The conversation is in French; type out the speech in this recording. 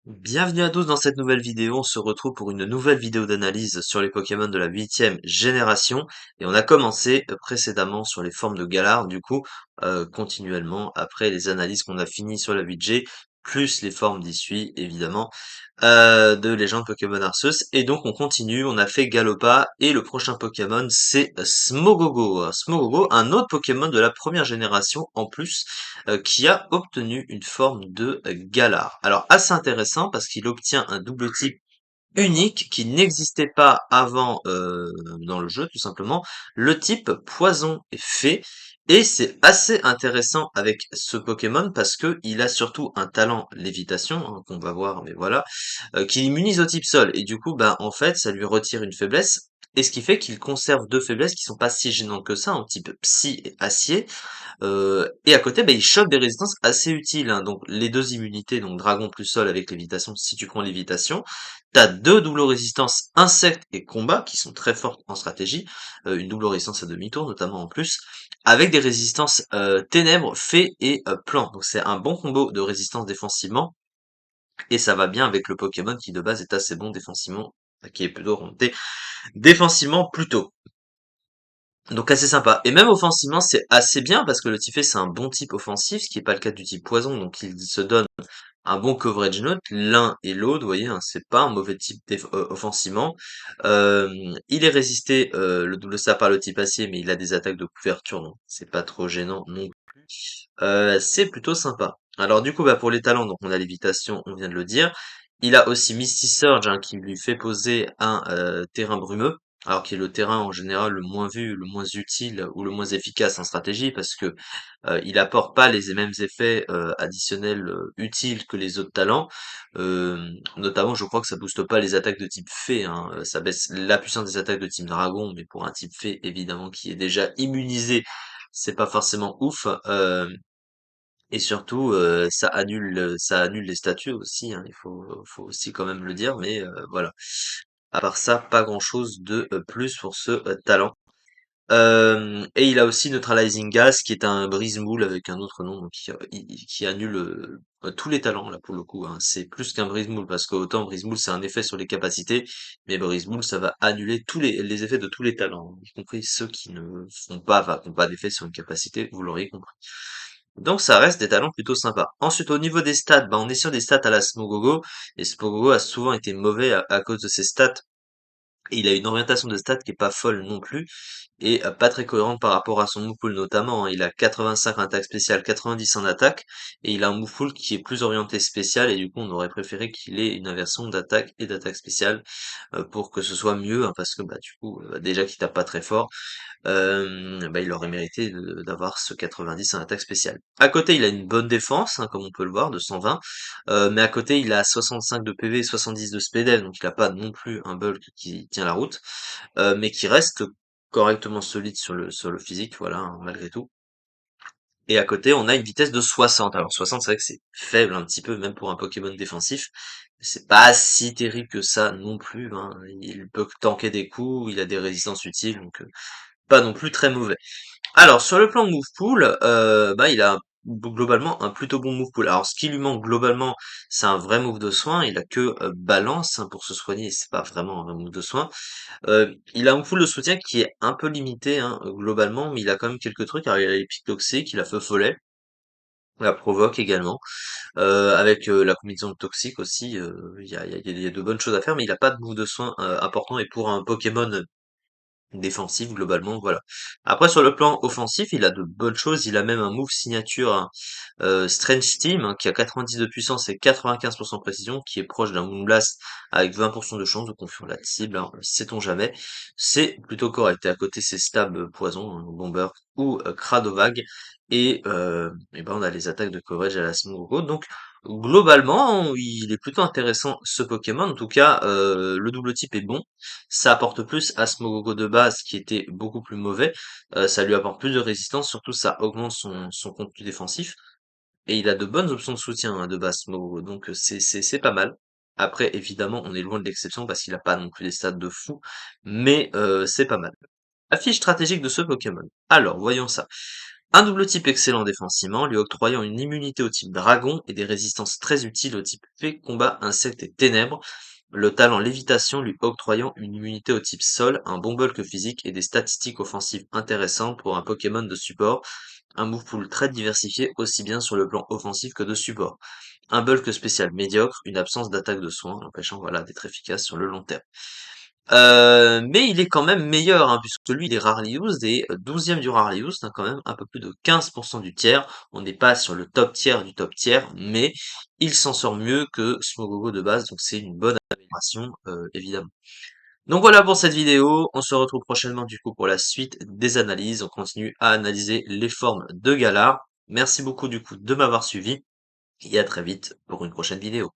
Bienvenue à tous dans cette nouvelle vidéo. On se retrouve pour une nouvelle vidéo d'analyse sur les Pokémon de la huitième génération. Et on a commencé précédemment sur les formes de Galar, du coup, continuellement après les analyses qu'on a finies sur la 8G, plus les formes d'issue, évidemment, de Légende Pokémon Arceus. Et donc on continue, on a fait Galopa, et le prochain Pokémon c'est Smogogo. Smogogo, un autre Pokémon de la première génération en plus, qui a obtenu une forme de Galar. Alors assez intéressant parce qu'il obtient un double type unique qui n'existait pas avant dans le jeu tout simplement, le type poison et fée. Et c'est assez intéressant avec ce Pokémon parce que il a surtout un talent lévitation, hein, qu'on va voir, mais voilà, qui immunise au type sol. Et du coup, bah en fait, ça lui retire une faiblesse. Et ce qui fait qu'il conserve deux faiblesses qui sont pas si gênantes que ça, un type psy et acier. Et à côté, bah, il chope des résistances assez utiles, hein. Donc les deux immunités, donc dragon plus sol avec lévitation, si tu prends lévitation, t'as deux doubles résistances insectes et combat qui sont très fortes en stratégie, une double résistance à demi-tour notamment en plus, avec des résistances ténèbres, fées et plans. Donc c'est un bon combo de résistance défensivement, et ça va bien avec le Pokémon qui de base est assez bon défensivement, qui est plutôt orienté défensivement plutôt. Donc assez sympa. Et même offensivement, c'est assez bien parce que le Tifé, c'est un bon type offensif, ce qui n'est pas le cas du type poison, donc il se donne un bon coverage note, l'un et l'autre, vous voyez, hein, c'est pas un mauvais type offensivement. Il est résisté, le double ça par le type acier, mais il a des attaques de couverture, donc c'est pas trop gênant non plus. C'est plutôt sympa. Alors du coup, bah, pour les talents, donc on a lévitation, on vient de le dire. Il a aussi Misty Surge, hein, qui lui fait poser un terrain brumeux, alors qui est le terrain en général le moins vu, le moins utile ou le moins efficace en stratégie, parce que il apporte pas les mêmes effets additionnels utiles que les autres talents. Notamment, je crois que ça booste pas les attaques de type fée, hein. Ça baisse la puissance des attaques de type dragon, mais pour un type fée, évidemment, qui est déjà immunisé, c'est pas forcément ouf. Et surtout, ça annule les statues aussi, hein, il faut aussi quand même le dire, mais voilà. À part ça, pas grand-chose de plus pour ce talent. Et il a aussi Neutralizing Gas, qui est un brise-moule avec un autre nom, donc qui annule tous les talents, là, pour le coup, hein. C'est plus qu'un brise-moule, parce qu'autant brise-moule, c'est un effet sur les capacités, mais brise-moule, ça va annuler tous les effets de tous les talents, hein, y compris ceux qui ne font pas, enfin, qui n'ont pas d'effet sur une capacité, vous l'aurez compris. Donc ça reste des talents plutôt sympas. Ensuite, au niveau des stats, bah, on est sur des stats à la Smogogo, et Smogogo a souvent été mauvais à cause de ses stats. Et il a une orientation de stats qui est pas folle non plus, et pas très cohérente par rapport à son move pool notamment, hein. Il a 85 en attaque spéciale, 90 en attaque, et il a un move pool qui est plus orienté spécial, et du coup on aurait préféré qu'il ait une inversion d'attaque et d'attaque spéciale, pour que ce soit mieux, hein, parce que bah du coup, déjà qu'il tape pas très fort, bah, il aurait mérité d'avoir ce 90 en attaque spéciale. À côté, il a une bonne défense, hein, comme on peut le voir, de 120, mais à côté, il a 65 de PV et 70 de SPDF, donc il a pas non plus un bulk qui tient la route, mais qui reste correctement solide sur le physique, voilà, hein, malgré tout. Et à côté, on a une vitesse de 60. Alors 60, c'est vrai que c'est faible un petit peu, même pour un Pokémon défensif. C'est pas si terrible que ça non plus, hein. Il peut tanker des coups, il a des résistances utiles, donc pas non plus très mauvais. Alors, sur le plan move pool, bah, il a globalement un plutôt bon move pool. Alors, ce qui lui manque globalement, c'est un vrai move de soin. Il a que balance, hein, pour se soigner, et c'est pas vraiment un vrai move de soin. Il a un pool de soutien qui est un peu limité, hein, globalement, mais il a quand même quelques trucs. Alors, il a les pics toxiques, il a feu follet, la provoque également, avec la combinaison de toxique aussi. Il y a de bonnes choses à faire, mais il a pas de move de soin important. Et pour un Pokémon défensif globalement, voilà. Après sur le plan offensif, il a de bonnes choses, il a même un move signature, hein, Strange Steam, hein, qui a 90 de puissance et 95% de précision, qui est proche d'un Moonblast avec 20% de chance de confondre la cible, hein, sait-on jamais. C'est plutôt correct. Et à côté c'est stab poison, hein, bomber ou Cradovag, et ben on a les attaques de coverage à la Smogo. Donc globalement, il est plutôt intéressant ce Pokémon. En tout cas, le double type est bon. Ça apporte plus à Smogogo de base qui était beaucoup plus mauvais. Ça lui apporte plus de résistance, surtout ça augmente son contenu défensif. Et il a de bonnes options de soutien, hein, de base Smogogo, donc c'est pas mal. Après, évidemment, on est loin de l'exception parce qu'il a pas non plus des stats de fou, mais c'est pas mal. Affiche stratégique de ce Pokémon. Alors, voyons ça. Un double type excellent défensivement, lui octroyant une immunité au type dragon et des résistances très utiles au type fée, combat, insectes et ténèbres. Le talent lévitation lui octroyant une immunité au type sol, un bon bulk physique et des statistiques offensives intéressantes pour un Pokémon de support. Un move pool très diversifié aussi bien sur le plan offensif que de support. Un bulk spécial médiocre, une absence d'attaque de soins, l'empêchant voilà, d'être efficace sur le long terme. Mais il est quand même meilleur, hein, puisque lui, il est rarely used et 12e du rarely used, hein, quand même, un peu plus de 15% du tiers. On n'est pas sur le top tiers du top tiers, mais il s'en sort mieux que Smogogo de base, donc c'est une bonne amélioration, évidemment. Donc voilà pour cette vidéo, on se retrouve prochainement du coup pour la suite des analyses. On continue à analyser les formes de Galar. Merci beaucoup du coup de m'avoir suivi et à très vite pour une prochaine vidéo.